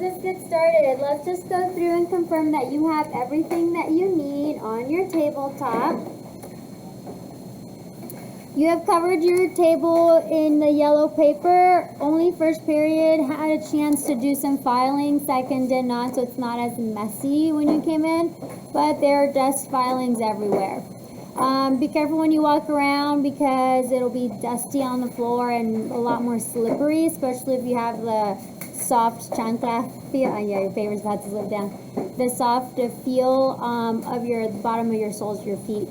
let's get started. Let's just go through and confirm that you have everything that you need on your tabletop. You have covered your table in the yellow paper. Only first period had a chance to do some filing. Second did not, so it's not as messy when you came in. But there are dust filings everywhere. Be careful when you walk around because it'll be dusty on the floor and a lot more slippery, especially if you have the soft chancla feel. Yeah, your paper's about to slip down. The soft feel of the bottom of your soles of your feet.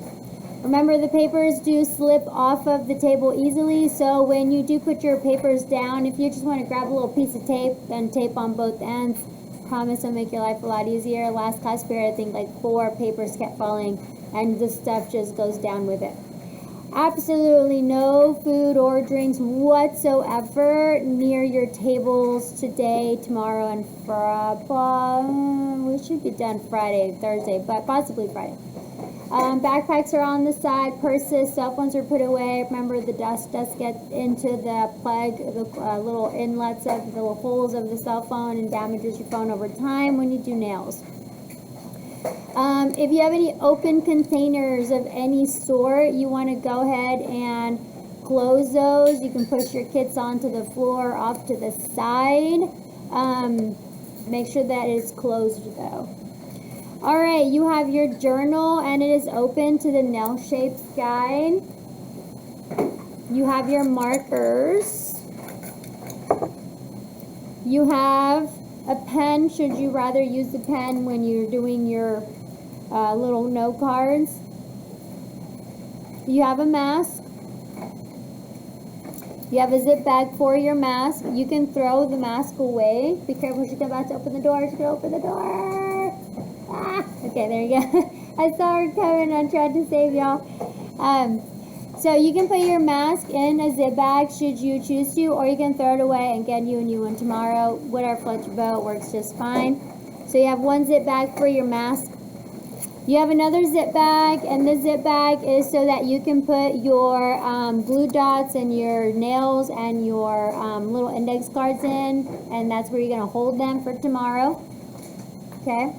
Remember, the papers do slip off of the table easily, so when you do put your papers down, if you just want to grab a little piece of tape and tape on both ends, promise it'll make your life a lot easier. Last class period, I think like 4 papers kept falling, and the stuff just goes down with it. Absolutely no food or drinks whatsoever near your tables today, tomorrow, and we should be done Friday, Thursday, but possibly Friday. Backpacks are on the side, purses, cell phones are put away. Remember, the dust does get into the plug, the little inlets of the little holes of the cell phone and damages your phone over time when you do nails. If you have any open containers of any sort, you want to go ahead and close those. You can push your kits onto the floor off to the side. Make sure that it's closed though. Alright, you have your journal and it is open to the nail shapes guide. You have your markers. You have a pen, should you rather use the pen when you're doing your little note cards. You have a mask. You have a zip bag for your mask. You can throw the mask away. Be careful, she's about to open the door. She's going to open the door. Okay, there you go. I saw her coming. I tried to save y'all. So you can put your mask in a zip bag should you choose to, or you can throw it away and get you a new one tomorrow. Whatever floats your boat works just fine. So you have one zip bag for your mask. You have another zip bag, and the zip bag is so that you can put your glue dots and your nails and your little index cards in, and that's where you're going to hold them for tomorrow. Okay.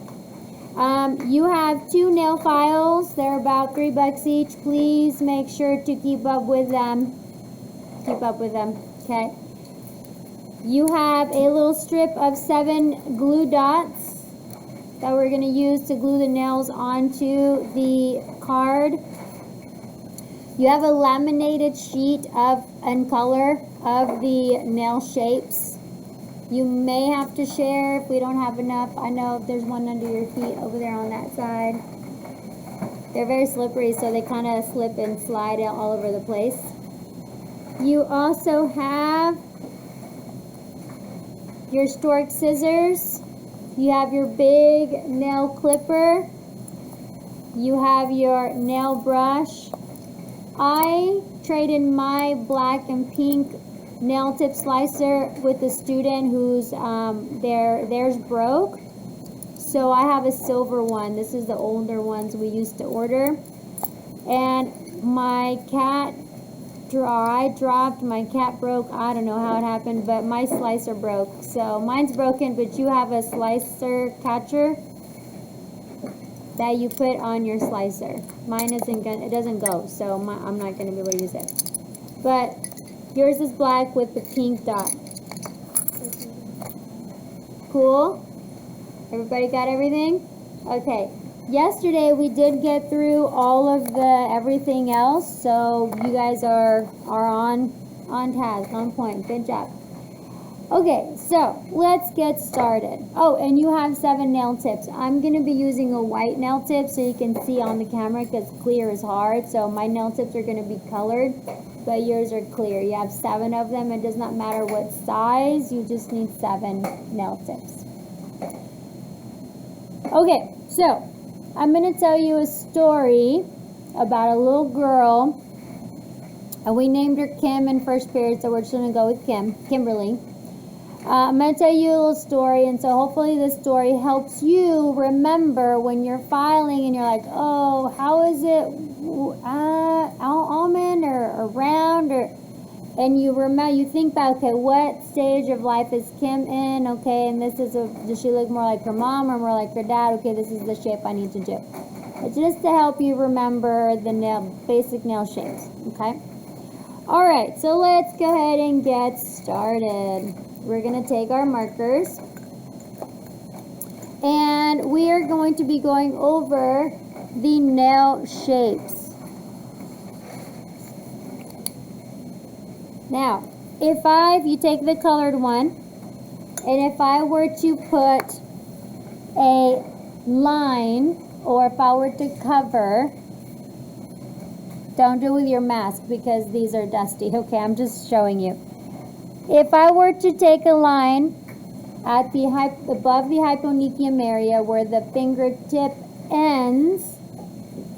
You have 2 nail files. They're about $3 each. Please make sure to keep up with them. Okay. You have a little strip of 7 glue dots that we're going to use to glue the nails onto the card. You have a laminated sheet and color of the nail shapes. You may have to share if we don't have enough. I know if there's one under your feet over there on that side. They're very slippery, so they kind of slip and slide out all over the place. You also have your stork scissors. You have your big nail clipper. You have your nail brush. I traded my black and pink nail tip slicer with a student whose theirs broke, so I have a silver one. This is the older ones we used to order. And my cat dropped, my cat broke. I don't know how it happened, but my slicer broke. So mine's broken, but you have a slicer catcher that you put on your slicer. Mine isn't gonna, it doesn't go, so I'm not gonna be able to use it. But yours is black with the pink dot. Cool? Everybody got everything? Okay. Yesterday we did get through all of the everything else, so you guys are on task, on point. Good job. Okay, so let's get started. Oh, and you have 7 nail tips. I'm going to be using a white nail tip so you can see on the camera because clear is hard. So my nail tips are going to be colored, but yours are clear. You have 7 of them. It does not matter what size. You just need 7 nail tips. Okay, so I'm going to tell you a story about a little girl. And we named her Kim in first period, so we're just going to go with Kimberly. I'm going to tell you a little story, and so hopefully this story helps you remember when you're filing and you're like, oh, how is it almond or round? Or And you think back, okay, what stage of life is Kim in? Okay, and this is does she look more like her mom or more like her dad? Okay, this is the shape I need to do. It's just to help you remember the basic nail shapes, okay? All right, so let's go ahead and get started. We're gonna take our markers and we are going to be going over the nail shapes. Now, if you take the colored one, and if I were to put a line, or if I were to cover, don't do it with your mask because these are dusty. Okay, I'm just showing you. If I were to take a line at the above the hyponychium area where the fingertip ends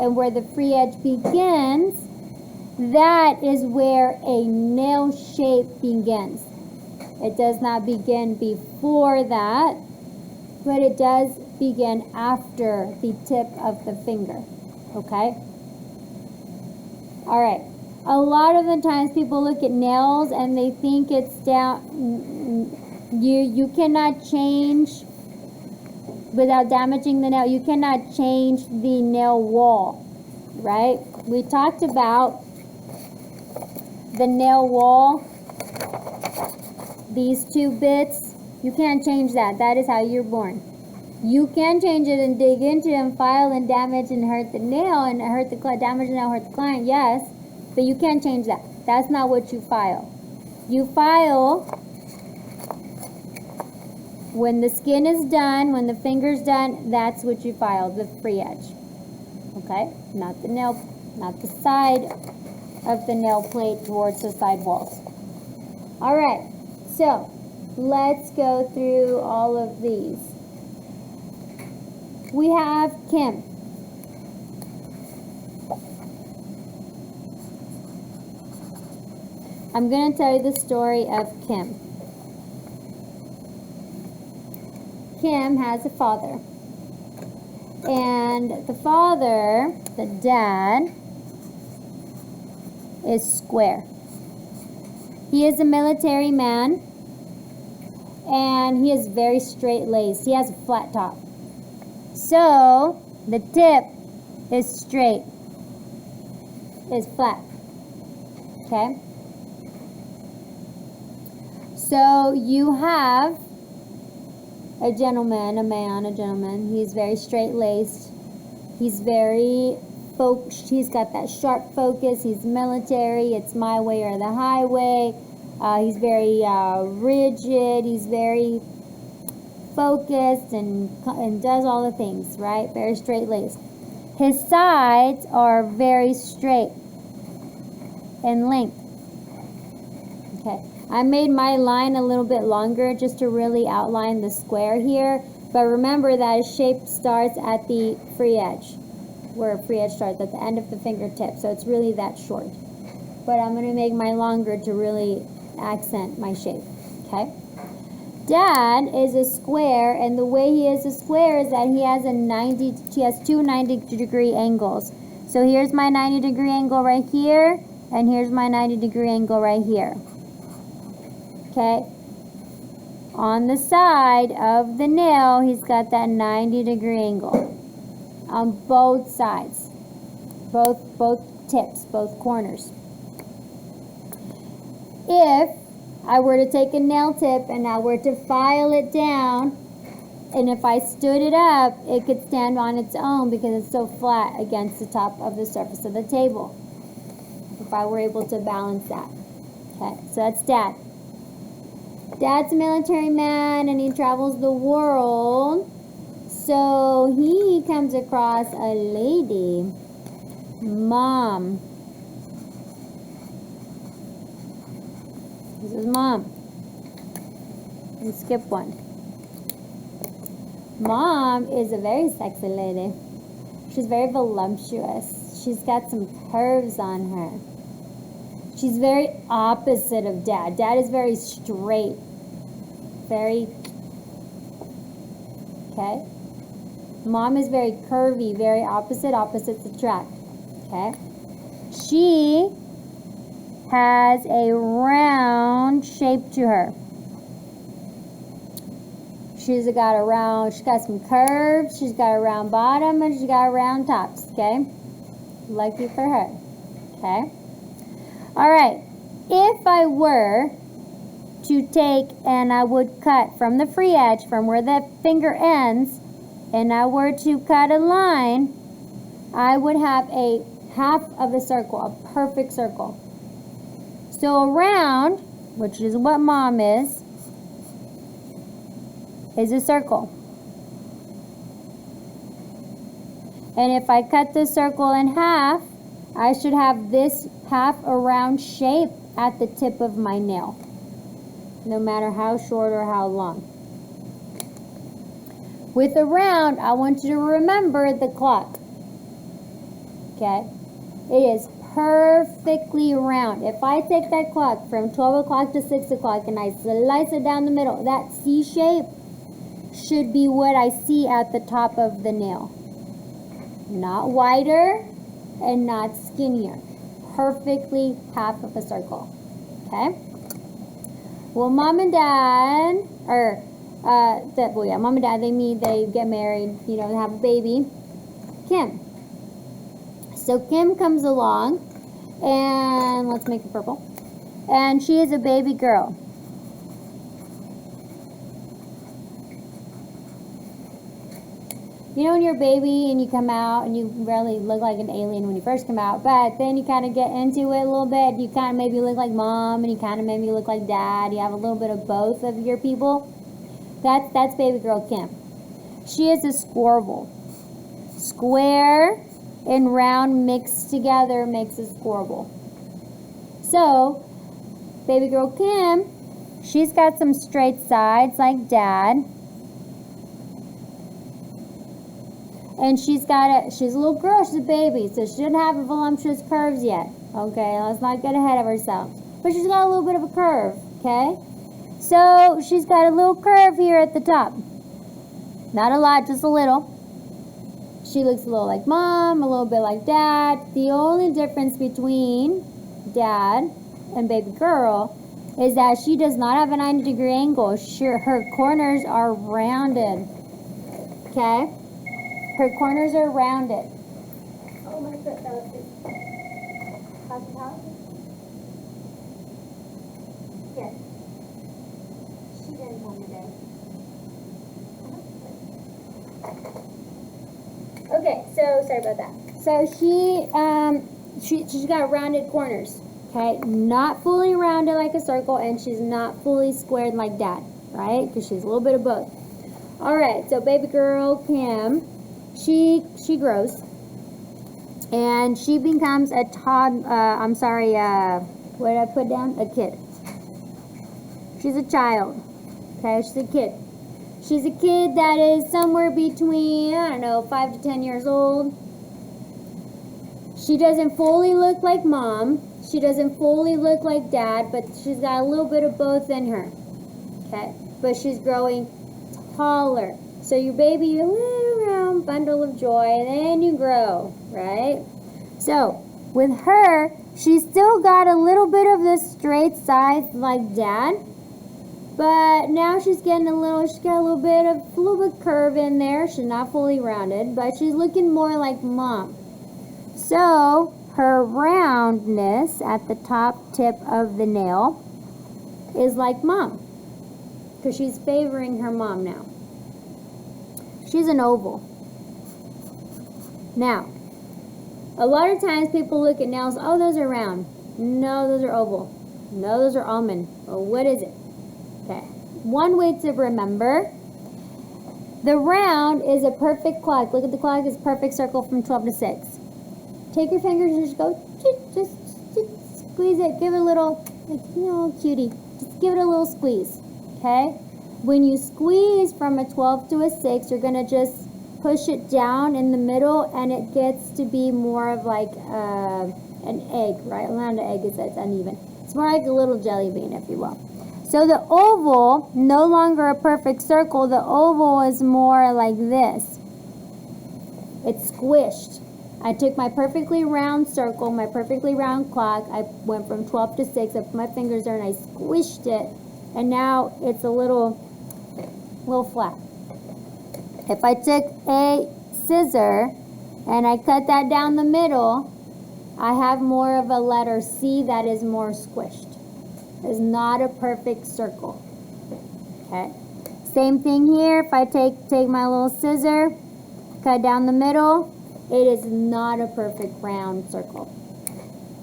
and where the free edge begins, that is where a nail shape begins. It does not begin before that, but it does begin after the tip of the finger. Okay? All right. A lot of the times people look at nails and they think it's down. You cannot change without damaging the nail. You cannot change the nail wall, right? We talked about the nail wall, these two bits, you can't change that. That is how you're born. You can change it and dig into it and file and damage and hurt the nail and hurt the client, damage the nail, hurt the client, yes, but you can't change that. That's not what you file. You file when the skin is done, when the finger's done, that's what you file, the free edge. Okay? Not the nail, not the side of the nail plate towards the side walls. All right, so let's go through all of these. We have Kim. I'm going to tell you the story of Kim. Kim has a father. And the father, the dad, is square. He is a military man and he is very straight-laced. He has a flat top. So the tip is straight, is flat. Okay? So you have a gentleman, a gentleman. He's very straight-laced. He's very focused. He's got that sharp focus. He's military. It's my way or the highway. He's very rigid. He's very focused and does all the things, right? Very straight-laced. His sides are very straight in length. Okay. I made my line a little bit longer just to really outline the square here. But remember that a shape starts at the free edge, where free edge starts at the end of the fingertip. So it's really that short. But I'm going to make mine longer to really accent my shape. Okay? Dad is a square, and the way he is a square is that he has two 90-degree angles. So here's my 90-degree angle right here, and here's my 90-degree angle right here. Okay? On the side of the nail, he's got that 90-degree angle on both sides, both tips, both corners. If I were to take a nail tip and I were to file it down, and if I stood it up, it could stand on its own because it's so flat against the top of the surface of the table. If I were able to balance that. Okay, so that's Dad. Dad's a military man and he travels the world. So he comes across a lady, Mom. This is Mom. And skip one. Mom is a very sexy lady. She's very voluptuous. She's got some curves on her. She's very opposite of Dad. Dad is very straight. Very, okay? Mom is very curvy, very opposite. Opposites attract, okay? She has a round shape to her. She's got some curves, she's got a round bottom, and she's got round tops, okay? Lucky for her, okay? All right, if I were to take and I would cut from the free edge, from where the finger ends, and I were to cut a line, I would have a half of a circle, a perfect circle. So a round, which is what mom is a circle. And if I cut the circle in half, I should have this half a round shape at the tip of my nail, no matter how short or how long. With a round, I want you to remember the clock. Okay? It is perfectly round. If I take that clock from 12 o'clock to 6 o'clock and I slice it down the middle, that C shape should be what I see at the top of the nail. Not wider and not skinnier. Perfectly half of a circle. Okay? Well, mom and dad, mom and dad, they get married, they have a baby, Kim. So Kim comes along, and let's make it purple, and she is a baby girl. When you're a baby and you come out and you really look like an alien when you first come out, but then you kind of get into it a little bit. You kind of maybe look like mom and you kind of maybe look like dad. You have a little bit of both of your people. That's baby girl Kim. She is a squirrel. Square and round mixed together makes a squirrel. So, baby girl Kim, she's got some straight sides like dad. And she's a little girl, she's a baby, so she doesn't have voluptuous curves yet. Okay, let's not get ahead of ourselves. But she's got a little bit of a curve, okay? So she's got a little curve here at the top. Not a lot, just a little. She looks a little like mom, a little bit like dad. The only difference between dad and baby girl is that she does not have a 90-degree angle. Her corners are rounded, okay? Her corners are rounded. Oh my foot, that was good. Here. She didn't come today. Okay, so sorry about that. So she's got rounded corners. Okay, not fully rounded like a circle, and she's not fully squared like dad, right? Because she's a little bit of both. All right, so baby girl Kim. She grows, and she becomes a what did I put down? A kid. She's a child, okay? She's a kid. She's a kid that is somewhere between, 5 to 10 years old. She doesn't fully look like mom. She doesn't fully look like dad, but she's got a little bit of both in her, okay? But she's growing taller. So your baby, you're a little round bundle of joy, and then you grow, right? So with her, she's still got a little bit of the straight sides like dad, but now she's got a little bit of curve in there. She's not fully rounded, but she's looking more like mom. So her roundness at the top tip of the nail is like mom, because she's favoring her mom now. She's an oval. Now, a lot of times people look at nails, oh, those are round. No, those are oval. No, those are almond. Well, what is it? Okay. One way to remember, the round is a perfect clock. Look at the clock, it's a perfect circle from 12 to 6. Take your fingers and just go, just squeeze it. Give it a little, cutie. Just give it a little squeeze, okay? When you squeeze from a 12 to a 6, you're going to just push it down in the middle, and it gets to be more of like an egg, right? Not an egg, it's uneven. It's more like a little jelly bean, if you will. So the oval, no longer a perfect circle, the oval is more like this. It's squished. I took my perfectly round circle, my perfectly round clock. I went from 12 to 6. I put my fingers there and I squished it. And now it's a little flat. If I took a scissor and I cut that down the middle, I have more of a letter C that is more squished. It's not a perfect circle. Okay. Same thing here. If I take my little scissor, cut down the middle, it is not a perfect round circle.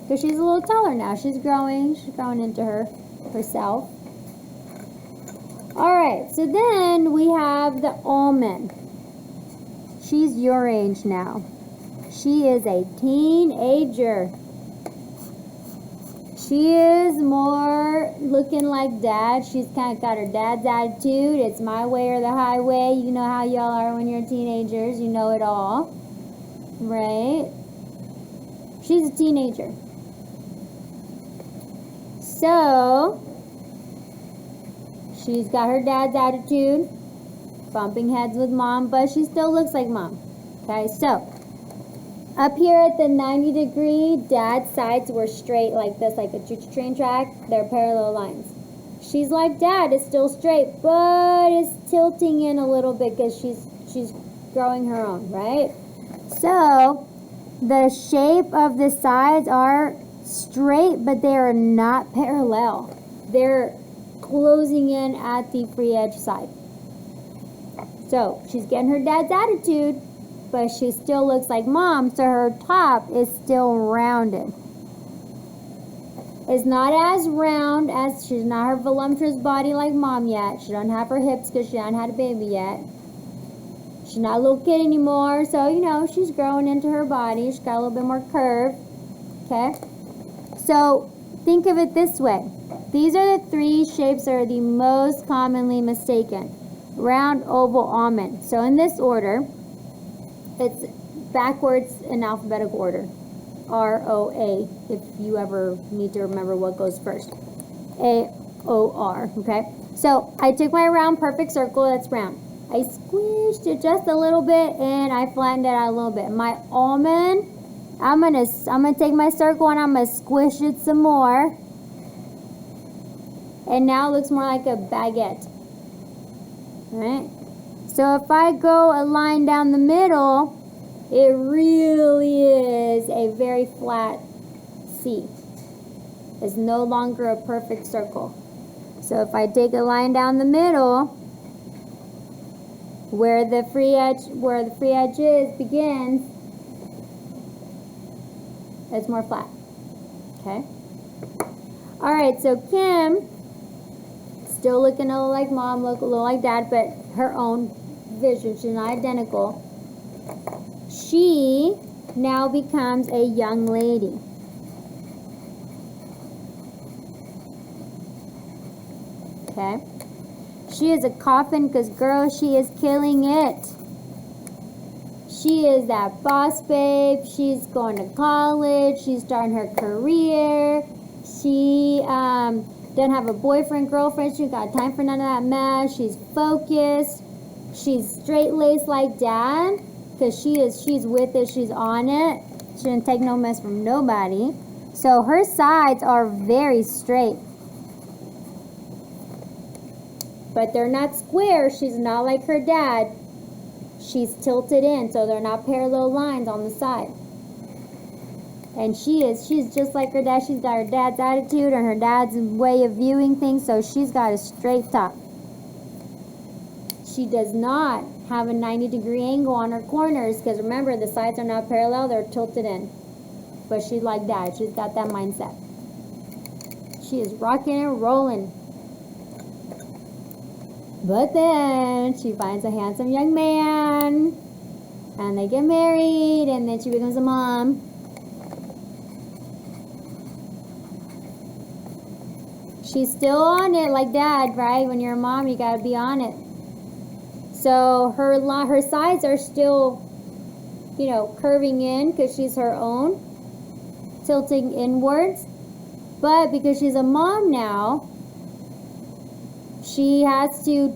Because she's a little taller now. She's growing into herself. Alright, so then we have the almond. She's your age now. She is a teenager. She is more looking like dad. She's kind of got her dad's attitude. It's my way or the highway. You know how y'all are when you're teenagers. You know it all. Right? She's a teenager. So, she's got her dad's attitude. Bumping heads with mom, but she still looks like mom. Okay, so up here at the 90-degree, dad's sides were straight like this, like a choo-choo train track. They're parallel lines. She's like dad, it's still straight, but it's tilting in a little bit because she's growing her own, right? So the shape of the sides are straight, but they are not parallel. They're closing in at the free edge side. So she's getting her dad's attitude, but she still looks like mom, so her top is still rounded. It's not as round as, she's not her voluptuous body like mom yet. She don't have her hips because she hasn't had a baby yet. She's not a little kid anymore, so you know, she's growing into her body. She's got a little bit more curve. Okay? So think of it this way. These are the three shapes that are the most commonly mistaken. Round, oval, almond. So in this order, it's backwards in alphabetical order. R-O-A, if you ever need to remember what goes first. A-O-R, okay? So I took my round perfect circle that's round. I squished it just a little bit and I flattened it out a little bit. My almond, I'm gonna take my circle and I'm gonna squish it some more. And now it looks more like a baguette. Right? So if I go a line down the middle, it really is a very flat C. It's no longer a perfect circle. So if I take a line down the middle, where the free edge begins, it's more flat. Okay? Alright, so Kim, still looking a little like mom, look a little like dad, but her own vision. She's not identical. She now becomes a young lady. Okay? She is a coffin because, girl, she is killing it. She is that boss babe. She's going to college. She's starting her career. She doesn't have a boyfriend, girlfriend. She's got time for none of that mess. She's focused. She's straight-laced like dad because she's with it. She's on it. She didn't take no mess from nobody. So her sides are very straight. But they're not square. She's not like her dad. She's tilted in, so they're not parallel lines on the side. And she's just like her dad. She's got her dad's attitude and her dad's way of viewing things, so she's got a straight top. She does not have a 90-degree angle on her corners, because remember, the sides are not parallel, they're tilted in. But she's like that. She's got that mindset. She is rocking and rolling. But then she finds a handsome young man, and they get married, and then she becomes a mom. She's still on it like dad, right? When you're a mom, you gotta be on it. So her sides are still, you know, curving in because she's her own, tilting inwards. But because she's a mom now, she has to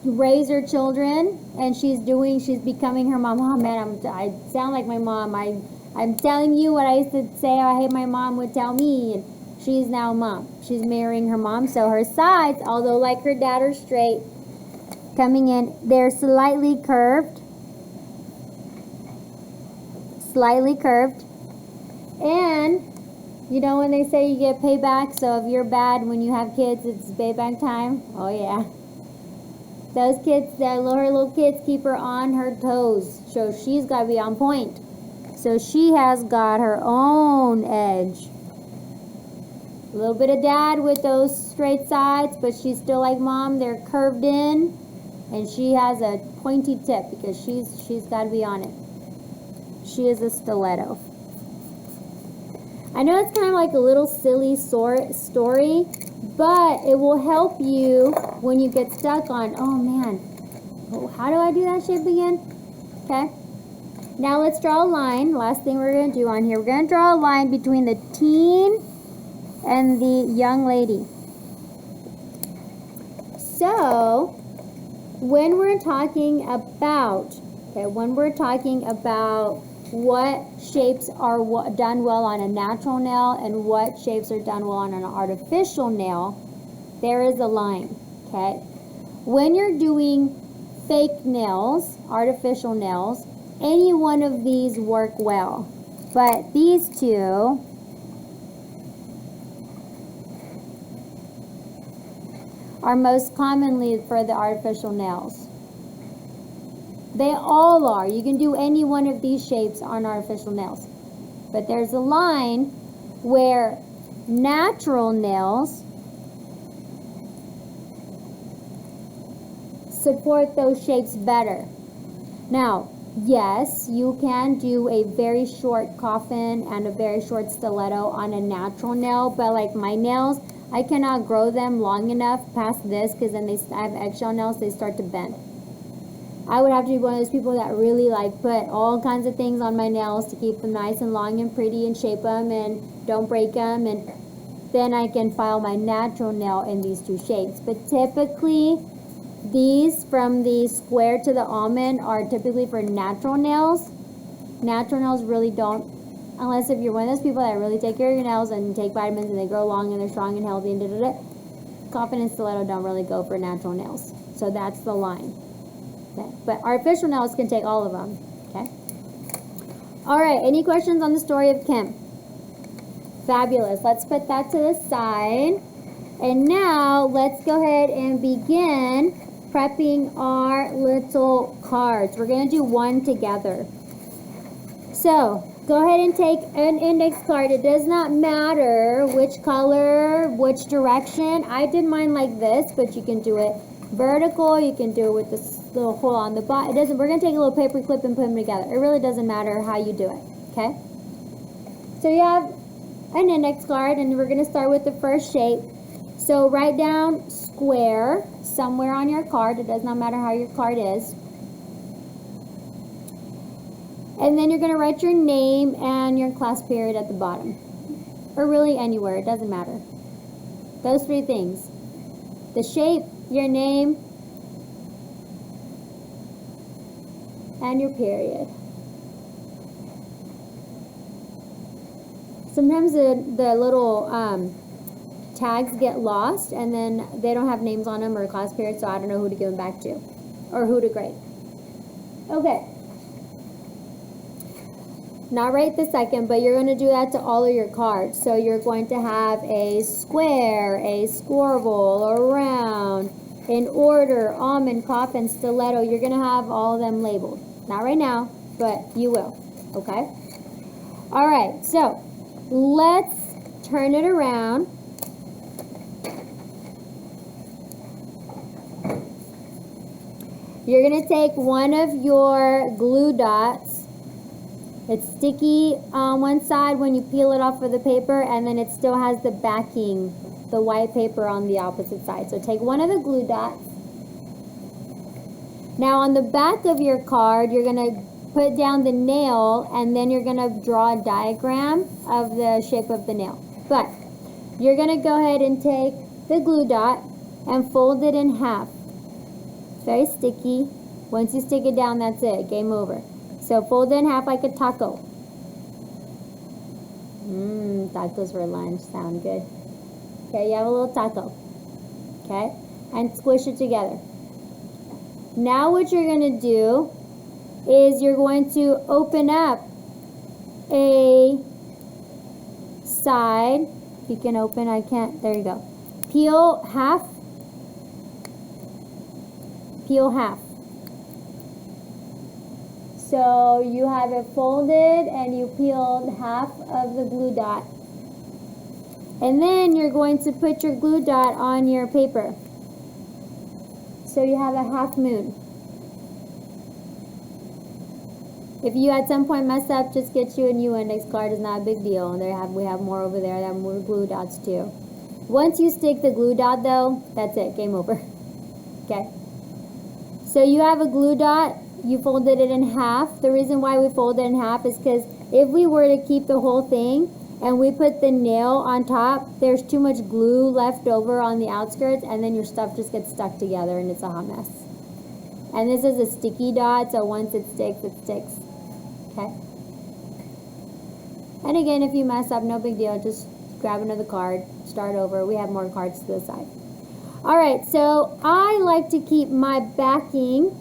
raise her children, and she's becoming her mom. Oh man, I sound like my mom. I'm telling you what I used to say I hate my mom would tell me, and she's now mom. She's marrying her mom, so her sides, although like her dad are straight, coming in, they're slightly curved. And you know when they say you get payback, so if you're bad when you have kids, it's payback time. Oh yeah. Those kids, her little kids keep her on her toes. So she's got to be on point. So she has got her own edge. A little bit of dad with those straight sides, but she's still like mom. They're curved in. And she has a pointy tip because she's got to be on it. She is a stiletto. I know it's kind of like a little silly story, but it will help you when you get stuck on, oh man, how do I do that shape again? Okay. Now let's draw a line. Last thing we're going to do on here. We're going to draw a line between the teen and the young lady. So, when we're talking about what shapes are done well on a natural nail and what shapes are done well on an artificial nail, there is a line, okay? When you're doing fake nails, artificial nails, any one of these work well. But these two are most commonly for the artificial nails. They all are. You can do any one of these shapes on artificial nails. But there's a line where natural nails support those shapes better. Now, yes, you can do a very short coffin and a very short stiletto on a natural nail, but like my nails, I cannot grow them long enough past this because then I have eggshell nails, they start to bend. I would have to be one of those people that really like put all kinds of things on my nails to keep them nice and long and pretty and shape them and don't break them, and then I can file my natural nail in these two shapes. But typically, these from the square to the almond are typically for natural nails. Natural nails really don't, unless if you're one of those people that really take care of your nails and take vitamins and they grow long and they're strong and healthy and da-da-da. Coffin and stiletto don't really go for natural nails. So that's the line. Okay. But artificial nails can take all of them. Okay. All right. Any questions on the story of Kim? Fabulous. Let's put that to the side. And now let's go ahead and begin prepping our little cards. We're going to do one together. So go ahead and take an index card. It does not matter which color, which direction. I did mine like this, but you can do it vertical. You can do it with this little hole on the bottom. We're going to take a little paper clip and put them together. It really doesn't matter how you do it. Okay? So you have an index card, and we're going to start with the first shape. So write down square somewhere on your card. It does not matter how your card is. And then you're going to write your name and your class period at the bottom. Or really anywhere. It doesn't matter. Those three things. The shape, your name, and your period. Sometimes the little tags get lost, and then they don't have names on them or class period, so I don't know who to give them back to or who to grade. Okay. Not right this second, but you're going to do that to all of your cards. So you're going to have a square, a squirrel, a round, an order, almond, coffin, stiletto. You're going to have all of them labeled. Not right now, but you will. Okay? All right, so let's turn it around. You're going to take one of your glue dots. It's sticky on one side when you peel it off of the paper, and then it still has the backing, the white paper on the opposite side. So take one of the glue dots. Now on the back of your card, you're going to put down the nail, and then you're going to draw a diagram of the shape of the nail. But you're going to go ahead and take the glue dot and fold it in half. Very sticky. Once you stick it down, that's it. Game over. So fold it in half like a taco. Tacos for lunch. Sound good. Okay, you have a little taco. Okay? And squish it together. Now what you're going to do is you're going to open up a side. You can open, I can't, there you go. Peel half. Peel half. So you have it folded and you peeled half of the glue dot. And then you're going to put your glue dot on your paper. So you have a half moon. If you at some point mess up, just get you a new index card. It's not a big deal. We have more over there. They have more glue dots too. Once you stick the glue dot though, that's it. Game over. Okay. So you have a glue dot. You folded it in half. The reason why we folded it in half is because if we were to keep the whole thing and we put the nail on top, there's too much glue left over on the outskirts and then your stuff just gets stuck together and it's a hot mess. And this is a sticky dot, so once it sticks, it sticks. Okay? And again, if you mess up, no big deal. Just grab another card, start over. We have more cards to the side. Alright, so I like to keep my backing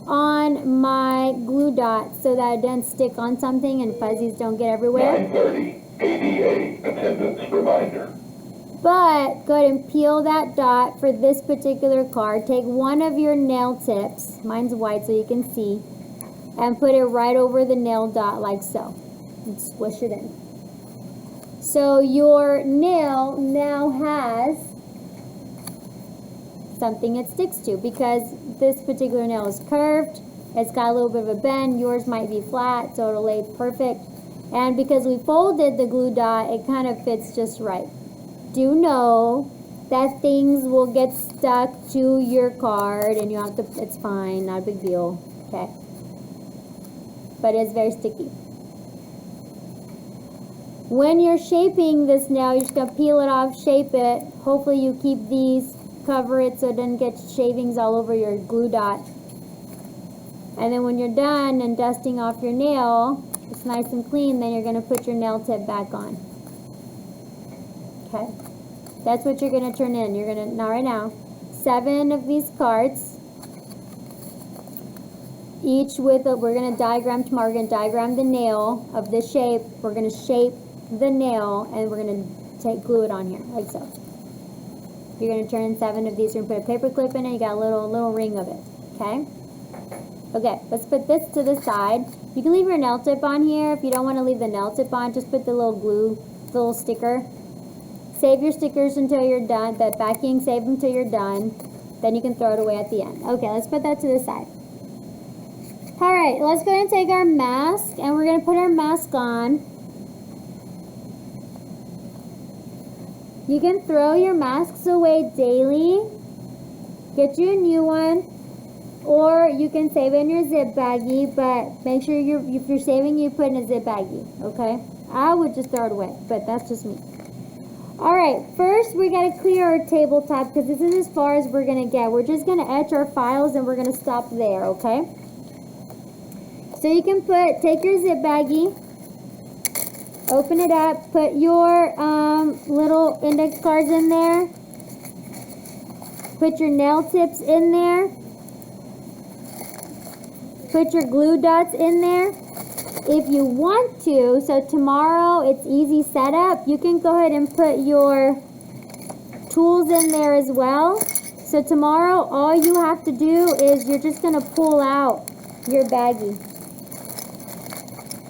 on my glue dot so that it doesn't stick on something and fuzzies don't get everywhere. 9:30 ADA attendance reminder. But go ahead and peel that dot for this particular card. Take one of your nail tips, mine's white so you can see, and put it right over the nail dot like so. And squish it in. So your nail now has something it sticks to because this particular nail is curved. It's got a little bit of a bend. Yours might be flat, so it'll lay perfect. And because we folded the glue dot, it kind of fits just right. Do know that things will get stuck to your card and you have to, it's fine, not a big deal, okay? But it's very sticky. When you're shaping this nail, you're just gonna peel it off, shape it. Hopefully you keep these, cover it so it doesn't get shavings all over your glue dot. And then when you're done and dusting off your nail, it's nice and clean, then you're gonna put your nail tip back on. Okay, that's what you're gonna turn in. You're gonna, not right now, 7 of these cards, each with a, we're gonna diagram tomorrow, we're gonna diagram the nail of this shape, we're gonna shape the nail, and we're gonna glue it on here, like so. You're gonna turn in 7 of these, you're gonna put a paper clip in it, you got a little ring of it, okay? Okay, let's put this to the side. You can leave your nail tip on here. If you don't wanna leave the nail tip on, just put the little glue, the little sticker. Save your stickers until you're done. That backing, save them until you're done. Then you can throw it away at the end. Okay, let's put that to the side. Alright, let's go ahead and take our mask and we're going to put our mask on. You can throw your masks away daily. Get you a new one. Or you can save it in your zip baggie, but make sure if you're saving, you put in a zip baggie, okay? I would just throw it away, but that's just me. Alright, first we got to clear our tabletop because this is as far as we're going to get. We're just going to etch our files and we're going to stop there, okay? So you can take your zip baggie, open it up, put your little index cards in there, put your nail tips in there, put your glue dots in there. If you want to, so tomorrow it's easy setup, you can go ahead and put your tools in there as well. So tomorrow all you have to do is you're just going to pull out your baggie.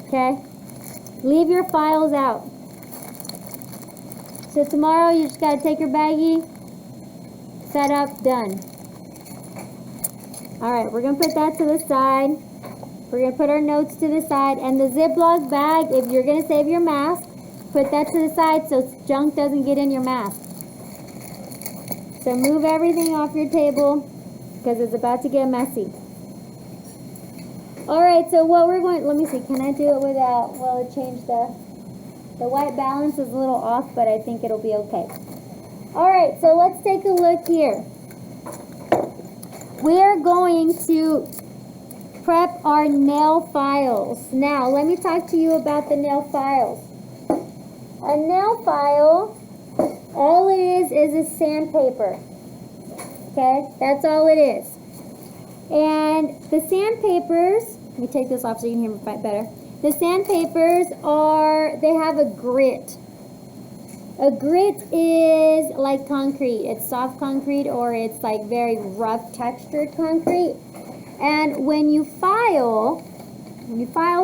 Okay? Leave your files out. So tomorrow you just got to take your baggie, set up, done. Alright, we're going to put that to the side. We're going to put our notes to the side. And the Ziploc bag, if you're going to save your mask, put that to the side so junk doesn't get in your mask. So move everything off your table because it's about to get messy. Alright, so what we're going, let me see, can I do it without, will it change the white balance is a little off, but I think it'll be okay. Alright, so let's take a look here. we're going to prep our nail files. Now, let me talk to you about the nail files. A nail file, all it is a sandpaper. Okay, that's all it is. And the sandpapers, let me take this off so you can hear me better. The sandpapers they have a grit. A grit is like concrete. It's soft concrete, or it's like very rough textured concrete. And when you file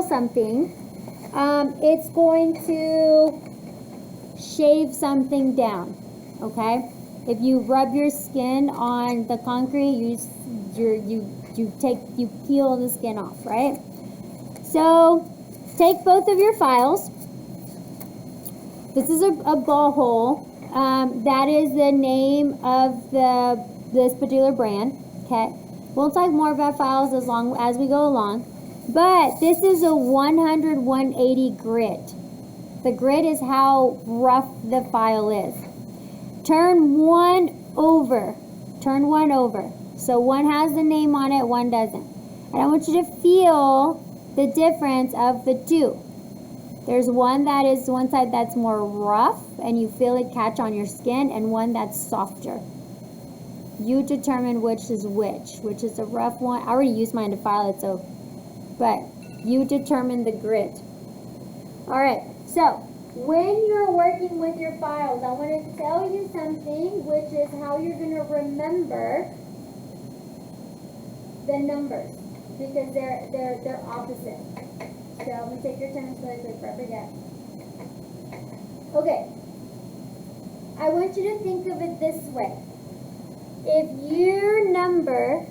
something, it's going to shave something down, okay? If you rub your skin on the concrete, you peel the skin off, right? So take both of your files. This is a ball hole. That is the name of this particular brand, okay? We'll talk more about files as we go along. But this is a 100-180 grit. The grit is how rough the file is. Turn one over. Turn one over. So one has the name on it, one doesn't. And I want you to feel the difference of the two. There's one side that's more rough and you feel it catch on your skin, and one that's softer. You determine which is the rough one. I already used mine to file it, but you determine the grit. Alright, so when you're working with your files, I want to tell you something, which is how you're going to remember the numbers, because they're opposite. So I'm going to take your time really quick before I forget. Okay, I want you to think of it this way. If your number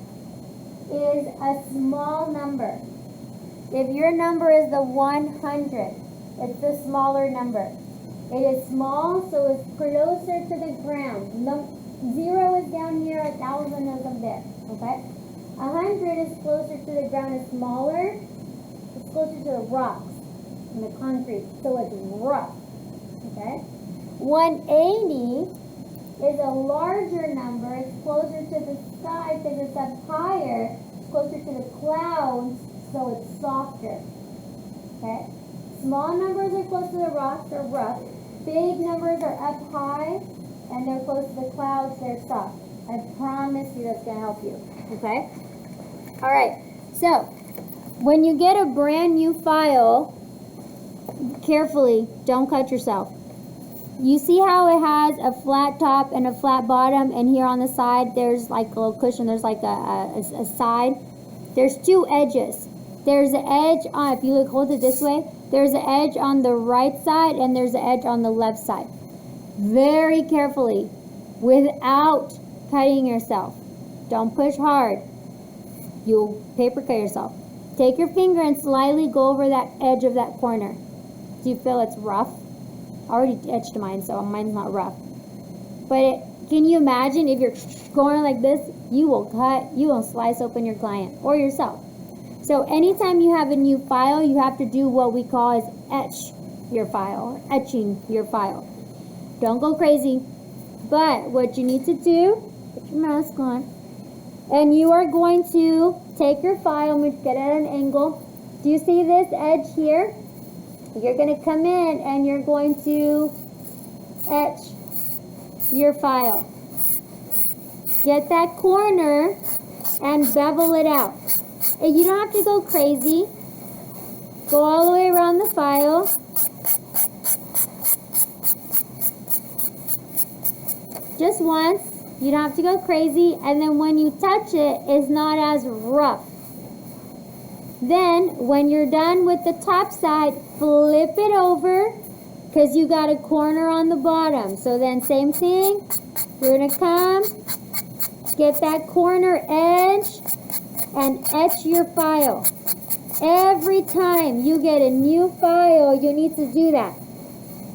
is a small number, if your number is the 100, it's the smaller number. It is small, so it's closer to the ground. 0 is down here, 1,000 is up there. Okay? 100 is closer to the ground, it's smaller. It's closer to the rocks and the concrete, so it's rough. Okay? 180 is a larger number. It's closer to the sky because it's up higher. It's closer to the clouds, so it's softer. Okay? Small numbers are close to the rocks, they're rough. Big numbers are up high, and they're close to the clouds, they're soft. I promise you that's going to help you. Okay? Alright, so when you get a brand new file, carefully, don't cut yourself. You see how it has a flat top and a flat bottom, and here on the side there's like a little cushion, there's like a side. There's two edges. There's an edge on, if you hold it this way, there's an edge on the right side and there's an edge on the left side. Very carefully, without cutting yourself. Don't push hard. You'll paper cut yourself. Take your finger and slightly go over that edge of that corner. Do you feel it's rough? I already etched mine, so mine's not rough. But can you imagine if you're going like this, you will slice open your client or yourself. So anytime you have a new file, you have to do what we call is etch your file, or etching your file. Don't go crazy. But what you need to do, put your mask on, and you are going to take your file, and get it at an angle. Do you see this edge here? You're going to come in and you're going to etch your file. Get that corner and bevel it out. And you don't have to go crazy. Go all the way around the file. Just once. You don't have to go crazy. And then when you touch it, it's not as rough. Then, when you're done with the top side, flip it over, because you got a corner on the bottom. So then, same thing. You're going to come, get that corner edge, and etch your file. Every time you get a new file, you need to do that.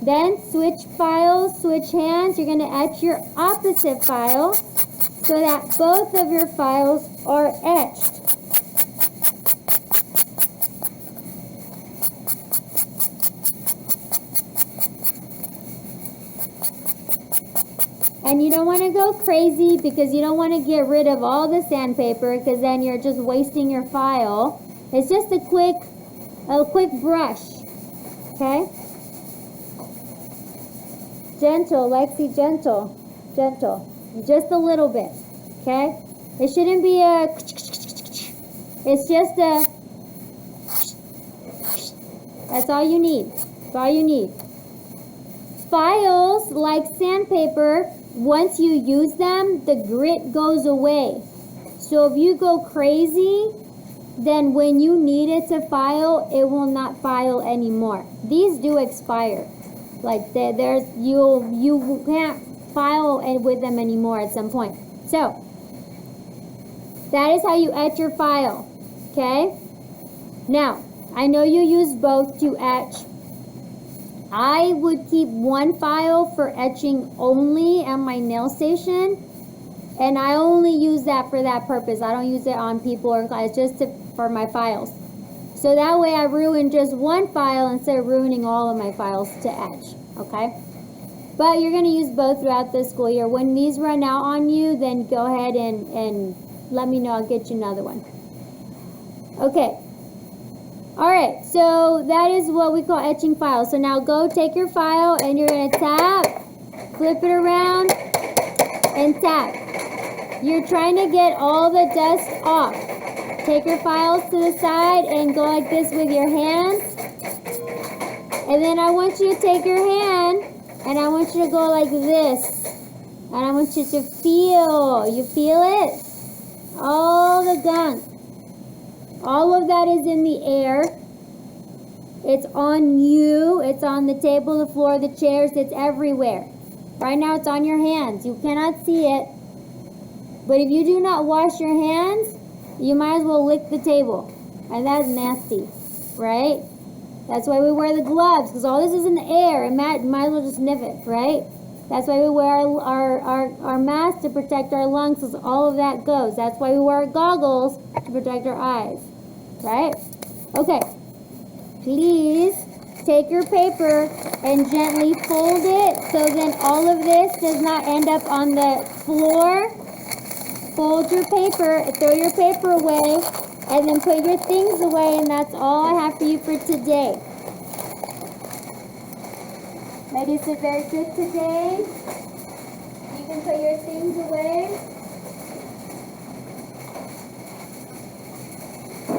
Then, switch files, switch hands. You're going to etch your opposite file so that both of your files are etched. And you don't want to go crazy because you don't want to get rid of all the sandpaper because then you're just wasting your file. It's just a quick brush. Okay? Gentle, Lexi, gentle. Gentle. Just a little bit. Okay? It shouldn't be a... It's just a... That's all you need. That's all you need. Files, like sandpaper, once you use them, the grit goes away. So if you go crazy, then when you need it to file, it will not file anymore. These do expire. Like you can't file with them anymore at some point. So that is how you etch your file. Okay? Now, I know you use both to etch. I would keep one file for etching only at my nail station, and I only use that for that purpose. I don't use it on people or clients, just for my files. So that way I ruin just one file instead of ruining all of my files to etch, okay? But you're going to use both throughout the school year. When these run out on you, then go ahead and let me know. I'll get you another one. Okay. Alright, so that is what we call etching files. So now go take your file and you're going to tap, flip it around, and tap. You're trying to get all the dust off. Take your files to the side and go like this with your hands. And then I want you to take your hand and I want you to go like this. And I want you to feel. You feel it? All the gunk. All of that is in the air. It's on you. It's on the table, the floor, the chairs. It's everywhere. Right now it's on your hands. You cannot see it. But if you do not wash your hands, you might as well lick the table. And that's nasty, right? That's why we wear the gloves, because all this is in the air. And might as well just sniff it, right? That's why we wear our mask to protect our lungs, because all of that goes. That's why we wear goggles to protect our eyes, right? Okay. Please take your paper and gently fold it so then all of this does not end up on the floor. Fold your paper, throw your paper away, and then put your things away, and that's all I have for you for today. Ladies did very good today. You can put your things away.